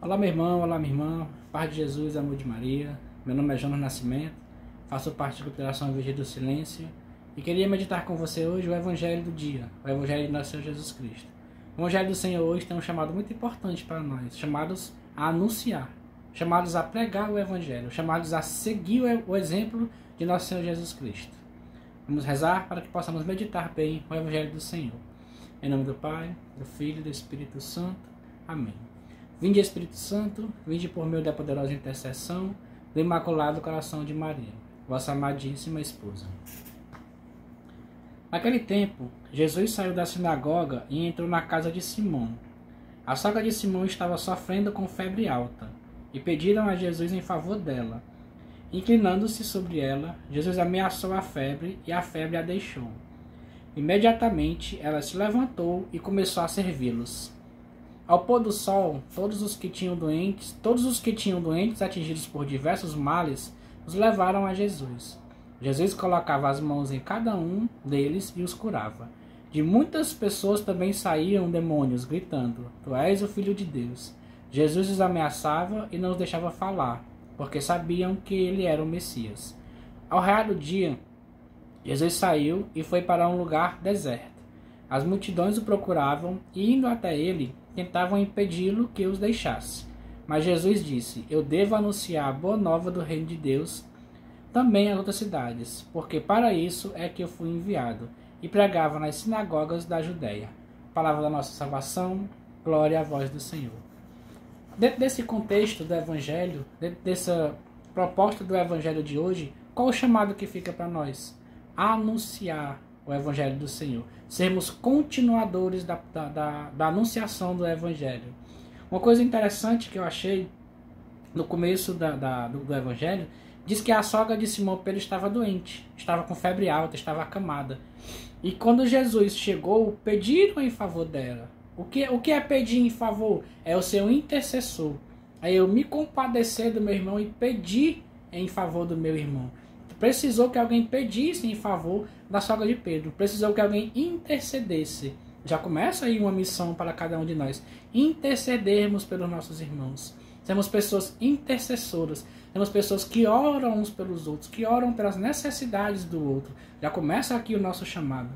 Olá meu irmão, olá minha irmã, paz de Jesus, amor de Maria. Meu nome é Jonas Nascimento, faço parte da Cooperação Vigília do Silêncio e queria meditar com você hoje o Evangelho do dia, o Evangelho de nosso Senhor Jesus Cristo. O Evangelho do Senhor hoje tem um chamado muito importante para nós, chamados a anunciar, chamados a pregar o Evangelho, chamados a seguir o exemplo de nosso Senhor Jesus Cristo. Vamos rezar para que possamos meditar bem o Evangelho do Senhor. Em nome do Pai, do Filho e do Espírito Santo. Amém. Vinde Espírito Santo, vinde por meio da poderosa intercessão do Imaculado Coração de Maria, vossa amadíssima esposa. Naquele tempo, Jesus saiu da sinagoga e entrou na casa de Simão. A sogra de Simão estava sofrendo com febre alta, e pediram a Jesus em favor dela. Inclinando-se sobre ela, Jesus ameaçou a febre, e a febre a deixou. Imediatamente ela se levantou e começou a servi-los. Ao pôr do sol, todos os que tinham doentes atingidos por diversos males, os levaram a Jesus. Jesus colocava as mãos em cada um deles e os curava. De muitas pessoas também saíam demônios, gritando: Tu és o Filho de Deus. Jesus os ameaçava e não os deixava falar, porque sabiam que ele era o Messias. Ao raiar do dia, Jesus saiu e foi para um lugar deserto. As multidões o procuravam e, indo até ele, tentavam impedi-lo que os deixasse. Mas Jesus disse: Eu devo anunciar a boa nova do reino de Deus também às outras cidades, porque para isso é que eu fui enviado. E pregava nas sinagogas da Judéia. Palavra da nossa salvação, glória à voz do Senhor. Dentro desse contexto do Evangelho, dentro dessa proposta do Evangelho de hoje, qual o chamado que fica para nós? Anunciar o Evangelho do Senhor. Sermos continuadores da anunciação do Evangelho. Uma coisa interessante que eu achei no começo do Evangelho, diz que a sogra de Simão Pedro estava doente, estava com febre alta, estava acamada. E quando Jesus chegou, pediram em favor dela. O que é pedir em favor? É o seu intercessor. É eu me compadecer do meu irmão e pedir em favor do meu irmão. Precisou que alguém pedisse em favor da sogra de Pedro. Precisou que alguém intercedesse. Já começa aí uma missão para cada um de nós. Intercedermos pelos nossos irmãos. Sermos pessoas intercessoras. Temos pessoas que oram uns pelos outros, que oram pelas necessidades do outro. Já começa aqui o nosso chamado.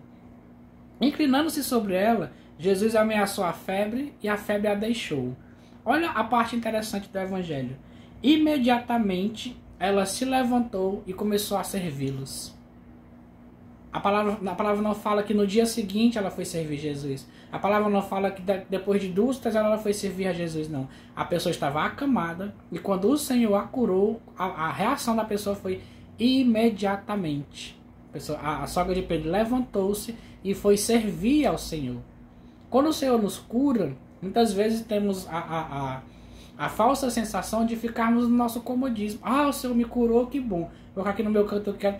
Inclinando-se sobre ela, Jesus ameaçou a febre e a febre a deixou. Olha a parte interessante do Evangelho. Imediatamente ela se levantou e começou a servi-los. A palavra não fala que no dia seguinte ela foi servir Jesus. A palavra não fala que depois de 2 horas ela foi servir a Jesus, não. A pessoa estava acamada e quando o Senhor a curou, a reação da pessoa foi imediatamente. A sogra de Pedro levantou-se e foi servir ao Senhor. Quando o Senhor nos cura, muitas vezes temos a falsa sensação de ficarmos no nosso comodismo. Ah, o Senhor me curou, que bom. Vou ficar aqui no meu canto, eu quero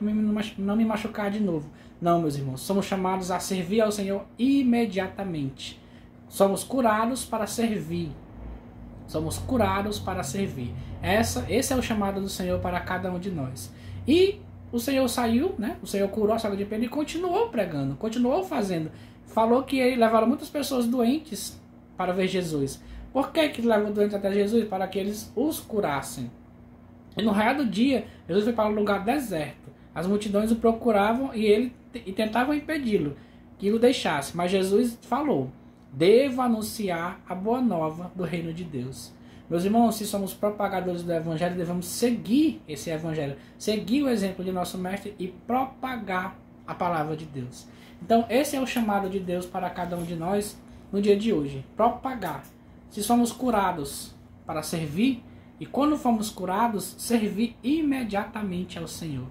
não me machucar de novo. Não, meus irmãos, somos chamados a servir ao Senhor imediatamente. Somos curados para servir. Somos curados para servir. Esse é o chamado do Senhor para cada um de nós. E o Senhor saiu, né? O Senhor curou a sogra de Pedro e continuou pregando, continuou fazendo. Falou que ele levaram muitas pessoas doentes para ver Jesus. Por que levou doentes até Jesus? Para que eles os curassem. E no raiar do dia, Jesus foi para um lugar deserto. As multidões o procuravam e tentavam impedi-lo, que o deixasse. Mas Jesus falou: devo anunciar a boa nova do reino de Deus. Meus irmãos, se somos propagadores do Evangelho, devemos seguir esse Evangelho, seguir o exemplo de nosso Mestre e propagar a palavra de Deus. Então, esse é o chamado de Deus para cada um de nós no dia de hoje: propagar. Se somos curados para servir, e quando fomos curados, servir imediatamente ao Senhor.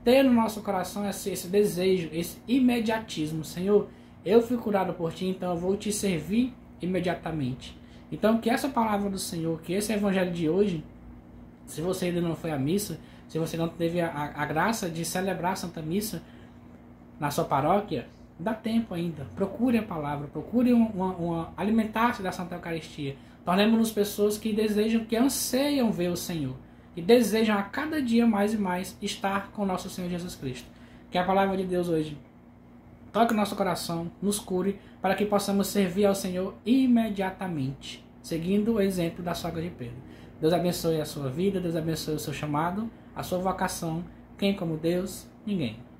Ter no nosso coração esse desejo, esse imediatismo. Senhor, eu fui curado por Ti, então eu vou Te servir imediatamente. Então que essa palavra do Senhor, que esse Evangelho de hoje, se você ainda não foi à missa, se você não teve a graça de celebrar a Santa Missa na sua paróquia, dá tempo ainda. Procure a palavra, procure alimentar-se da Santa Eucaristia. Tornemos-nos pessoas que desejam, que anseiam ver o Senhor. E desejam a cada dia mais e mais estar com o nosso Senhor Jesus Cristo. Que a palavra de Deus hoje toque o nosso coração, nos cure, para que possamos servir ao Senhor imediatamente. seguindo o exemplo da sogra de Pedro. Deus abençoe a sua vida, Deus abençoe o seu chamado, a sua vocação. Quem como Deus? Ninguém.